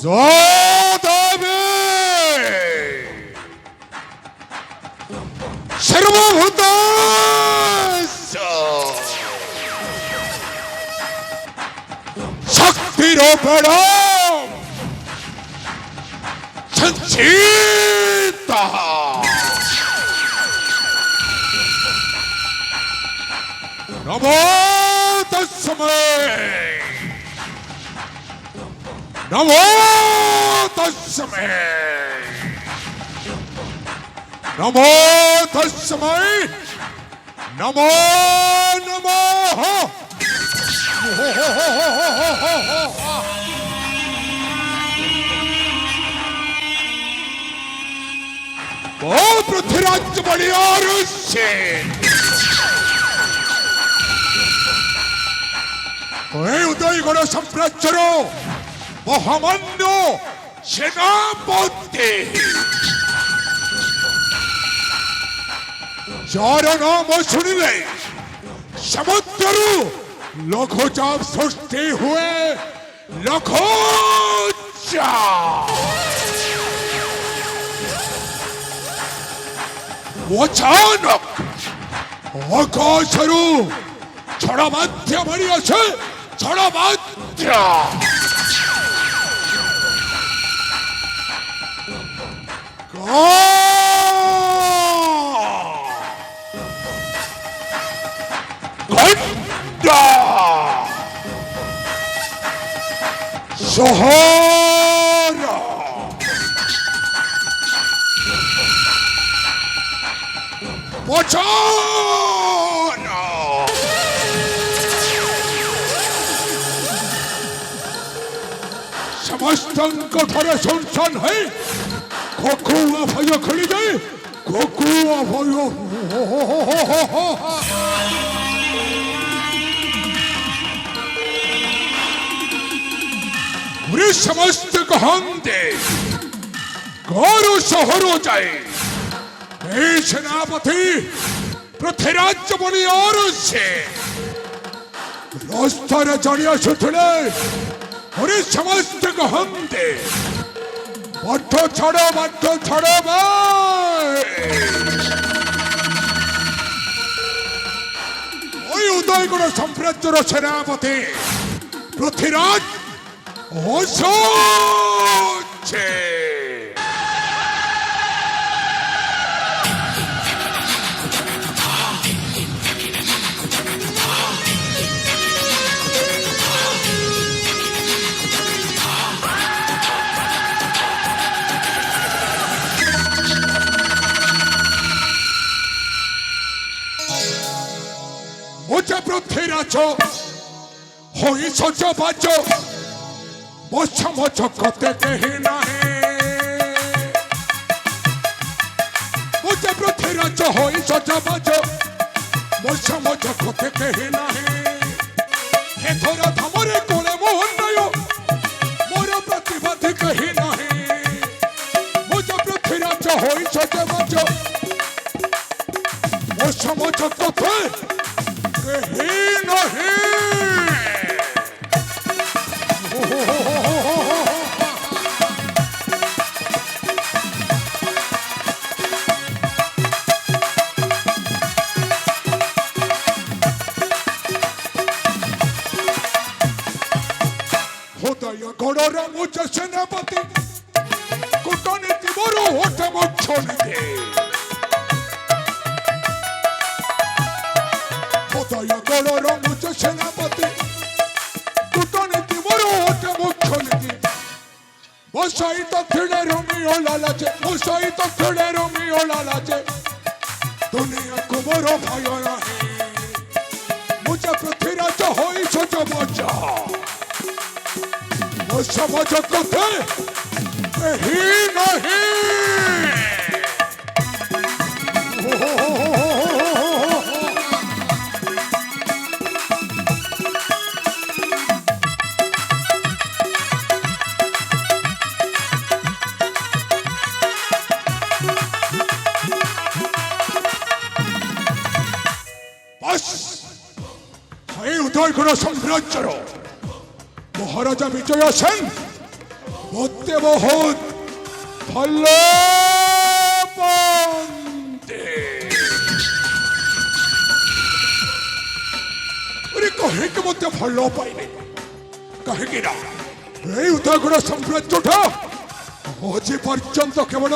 조다비 새로운다 삭비로 바람 천치다 너무 다스매 너무 다스매 너무 다스매 너무 पृथ्वीराज बलियार से उदयगढ़ सम्राज्यर महामान्य सेनापति जार नाम सुनिले समुद्र लघुचाप सृष्टि हुए लघुचाप अचानक आकाशरू छड़ाबाध्य मरी आछे छड़ाबाध्य घंटा सहारा बचाना समस्त ठारे सुनसान है कोकुआ भय खुली जाए कोकुआ भय समस्त गहंदे गौरव शहर जाए सेनापति पृथ्वीराज बलियार से रास्तार चढ़िया सुथुले समस्त गहंदे बड्ड छड़ो उदयगढ़ सम्राज्यर सेनापति पृथ्वीराज ओसोचे मुझे पृथ्वीराज होई सच बाज मोछ मोछ कते कही नहीं मुझे पृथ्वीराज होई सच बाज मोछ मोछ कते कही नहीं हे थोड़ा थमरे कोले मोहन नयो मोर प्रतिबाद कही नहीं मुझे पृथ्वीराज होई सच बाज मोछ मोछ कते कही नहीं उदयगढ़ मुझे सेनापति कूटनीति मोर होठ मुछे उदयगढ़ मुझे सेनापति कूटनीति मोर होठ मुछे মশাই তো ছিড়ে রোমিও লালাচে মশাই তো ছিড়ে রোমিও লালাচে দুনিয়া को मोरो भय नहीं मुझे पृथ्वीराज होई छोट बच्चा वो समझ कथे ही नहीं উদয়গুণ সাম্রাজ্যর মহারাজা বিজয় সেন মধ্যে বহুত ভাল কাহিকি মধ্যে ভাল পাইবে কাহিকি না এই উদয়গুণ সাম্রাজ্যটা আজ পর্যন্ত কেবল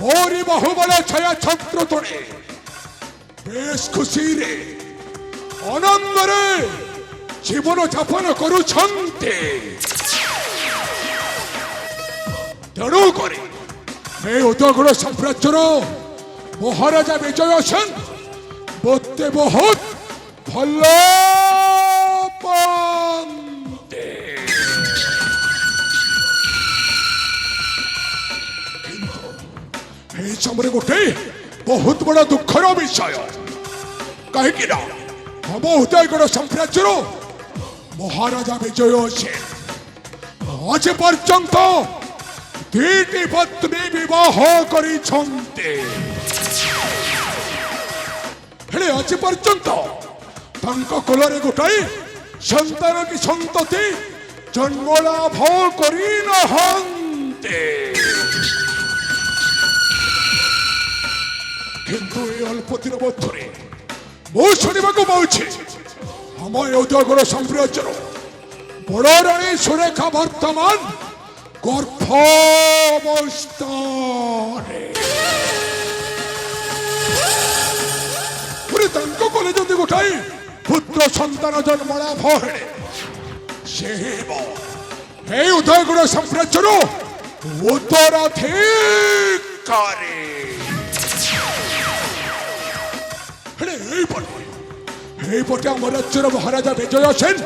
মোরি বাহুবল ছায়া ছত্র তলে বেশ খুশিরে আনন্দরে জীবন যাপন করুছন্তে তেণু করে এই উদয়গুণ সাম্রাজ্যর মহারাজা বিজয় সেন মধ্যে বহুত ভাল পান্তে কিন্তু এই সময় গোটে বহুত বড় দুঃখর বিষয় কাহিকি না हम उदयगढ़ साम्राज्यर महाराजा विजय सेन आज पर्यंत दुईटी पत्नी विवाह करिछन्ते हेले आज पर्यंत तांको कोलरे गोटाई संतान की संतति जन्म लाभ करि नहन्ते किंतु ए अल्प दिन मध्य मु शुणा पाऊे आम उदयगढ़ साम्राज्यर बड़ राणी सुरेखा वर्तमान गर्भावस्थारे कोले जदि गोटाई पुत्र संतान जन्म लाभ से उदयगढ़ साम्राज्यर उत्तराधिकारी पटे आम राज्यर महाराजा विजय सेन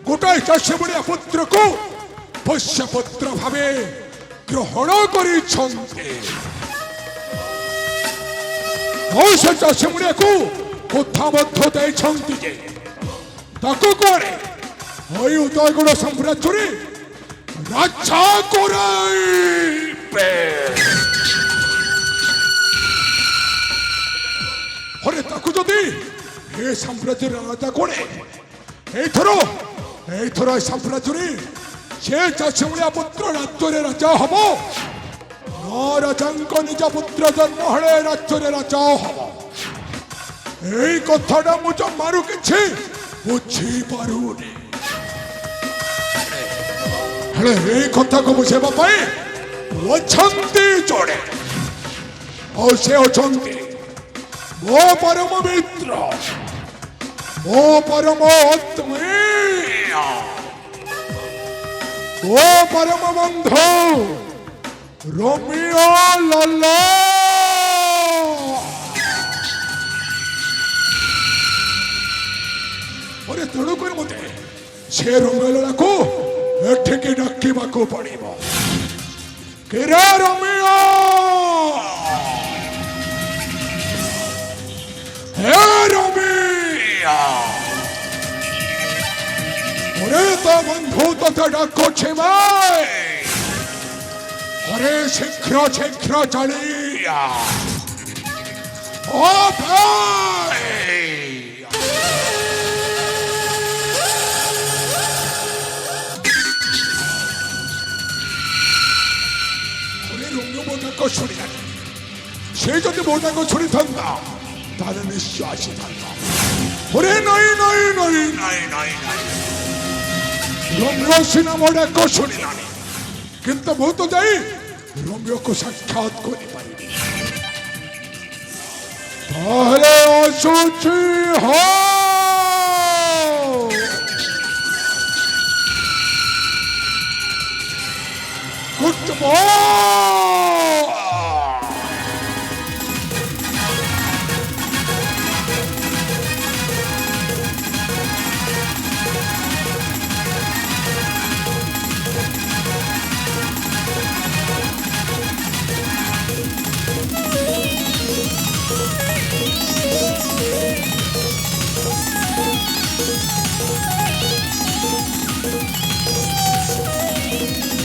गोटाए चाषी बड़िया पुत्र को पोष्यपुत्र भाव ग्रहण कर चाषी बड़िया को कथा कौड़े उदयगढ़ साम्राज्य राजा अरे ताकू जदि ए साम्राज्य राजा कोड़े एथर साम्राज्य से चाषी भाया पुत्र राज्य राजा हम राजा निज पुत्र जन्म हेले राज्य राजा हम यही कथा मुझे मारू कि बुझी पारूनी कथा को बुझेबा जोड़े और से मो परम मित्र मो परम आत्मीय मो परम बंधु रोमियो लाला अरे तेणुक मत से रोमियो को एठिकी डाकिबा को पड़िबो किरे रोमियो हे रोमियो अरे तो बंधु तो डाकुछि भाई अरे शीघ्र शीघ्र चलिया ओ भाई से जब मोटा को छुड़ी था निश्चय आसी था नहीं नहीं नहीं नहीं नहीं रोमियो सिना मोटा को छुड़ा किंतु मु तो जाई रोमियो को साक्षात को नहीं पारी पहले असुची हो বল